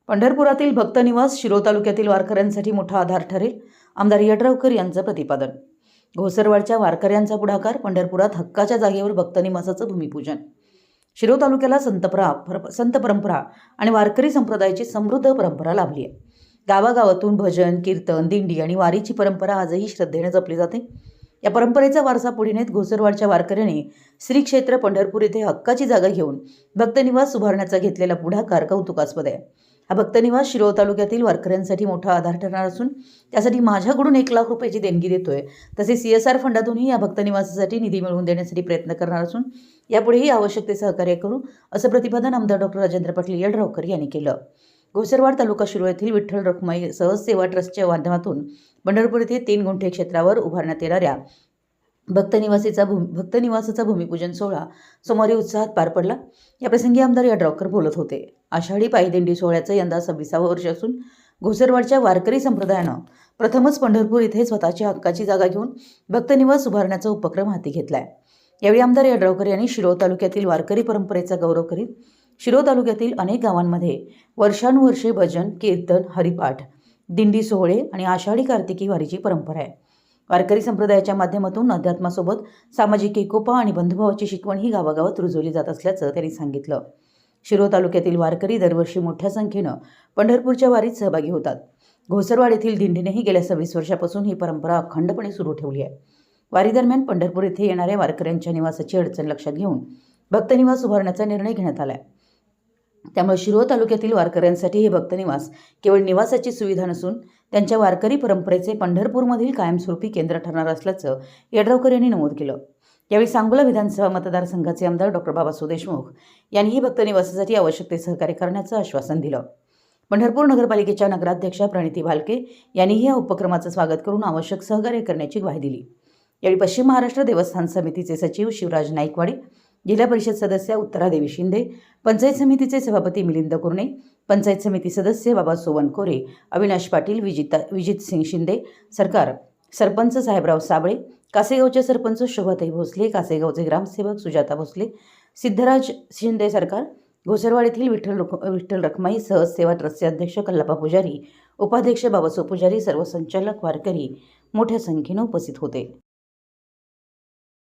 पंढरपुरातील भक्तनिवास शिरोळ तालुक्यातील वारकऱ्यांसाठी मोठा आधार ठरेल, आमदार यड्रावकर यांचं प्रतिपादन। घोसरवाडच्या वारकऱ्यांचा पुढाकार, पंढरपुरात हक्काच्या जागेवर भक्तनिवासाचं भूमिपूजन। शिरोळ तालुक्याला संत परंपरा आणि वारकरी संप्रदायाची समृद्ध परंपरा लाभली आहे। गावागावातून भजन, कीर्तन, दिंडी आणि वारीची परंपरा आजही श्रद्धेने जपली जाते। या परंपरेचा वारसा पुढे नेत घोसरवाडच्या वारकऱ्यांनी श्री क्षेत्र पंढरपूर येथे हक्काची जागा घेऊन भक्तनिवास उभारण्याचा घेतलेला पुढाकार कौतुकास्पद आहे। हा भक्तनिवास शिरोळ तालुक्यातील वारकऱ्यांसाठी मोठा आधार ठरणार असून त्यासाठी माझ्याकडून 1 लाख रुपयाची देणगी देतोय। तसेच CSR फंडातूनही या भक्तनिवासासाठी निधी मिळवून देण्यासाठी प्रयत्न करणार असून यापुढेही आवश्यक ते सहकार्य करू, असं प्रतिपादन आमदार डॉ. राजेंद्र पाटील यड्रावकर यांनी केलं। घोसरवाड तालुका शिरोळ येथील विठ्ठल रखुमाई सहज सेवा ट्रस्टच्या माध्यमातून पंढरपूर येथे 3 गुंठे क्षेत्रावर उभारण्यात येणाऱ्या भक्तनिवासाचा भूमिपूजन सोहळा सोमवारी उत्साहात पार पडला। या प्रसंगी आमदार यड्रावकर बोलत होते। आषाढी पायदिंडी सोहळ्याचं यंदा 26वे वर्ष असून घोसरवाडच्या वारकरी संप्रदायानं प्रथमच पंढरपूर येथे स्वतःची हक्काची जागा घेऊन भक्तनिवास उभारण्याचा उपक्रम हाती घेतलाय। यावेळी आमदार यड्रावकर यांनी शिरोळ तालुक्यातील वारकरी परंपरेचा गौरव करीत शिरोळ तालुक्यातील अनेक गावांमध्ये वर्षानुवर्षे भजन, कीर्तन, हरिपाठ, दिंडी सोहळे आणि आषाढी कार्तिकी वारीची परंपरा आहे। वारकरी संप्रदायाच्या माध्यमातून अध्यात्मासोबत सामाजिक एकोपा आणि बंधुभावाची शिकवण ही गावागावात रुजवली जात असल्याचं त्यांनी सांगितलं। शिरोळ तालुक्यातील वारकरी दरवर्षी मोठ्या संख्येनं पंढरपूरच्या वारीत सहभागी होतात। घोसरवाड येथील दिंडीनेही गेल्या 26 वर्षापासून ही परंपरा अखंडपणे सुरू ठेवली आहे। वारी दरम्यान पंढरपूर येथे येणाऱ्या वारकऱ्यांच्या निवासाची अडचण लक्षात घेऊन भक्तनिवास उभारण्याचा निर्णय घेण्यात आला आहे। त्यामुळे शिरोळ तालुक्यातील वारकऱ्यांसाठी हे भक्तनिवास केवळ निवासाची सुविधा नसून त्यांच्या वारकरी परंपरेचे पंढरपूरमधील कायमस्वरूपी केंद्र ठरणार असल्याचं यड्रावकर यांनी नमूद केलं। यावेळी सांगोला विधानसभा मतदारसंघाचे आमदार डॉ. बाबासाहेब देशमुख यांनीही भक्तनिवासासाठी आवश्यक ते सहकार्य करण्याचं आश्वासन दिलं। पंढरपूर नगरपालिकेच्या नगराध्यक्षा प्रणिती भालके यांनीही या उपक्रमाचं स्वागत करून आवश्यक सहकार्य करण्याची ग्वाही दिली। यावेळी पश्चिम महाराष्ट्र देवस्थान समितीचे सचिव शिवराज नाईकवाडे, जिल्हा परिषद सदस्य उत्तरादेवी शिंदे, पंचायत समितीचे सभापती मिलिंद कुर्णे, पंचायत समिती सदस्य बाबा सोवनकोरे, अविनाश पाटील, विजित सिंग शिंदे सरकार, सरपंच साहेबराव साबळे, कासेगावचे सरपंच शोभाताई भोसले, कासेगावचे ग्रामसेवक सुजाता भोसले, सिद्धराज शिंदे सरकार, घोसरवाड येथील विठ्ठल रखुमाई सहज सेवा ट्रस्टचे अध्यक्ष कल्लापा पुजारी, उपाध्यक्ष बाबासाहेब पुजारी, सर्व संचालक, वारकरी मोठ्या संख्येने उपस्थित होते।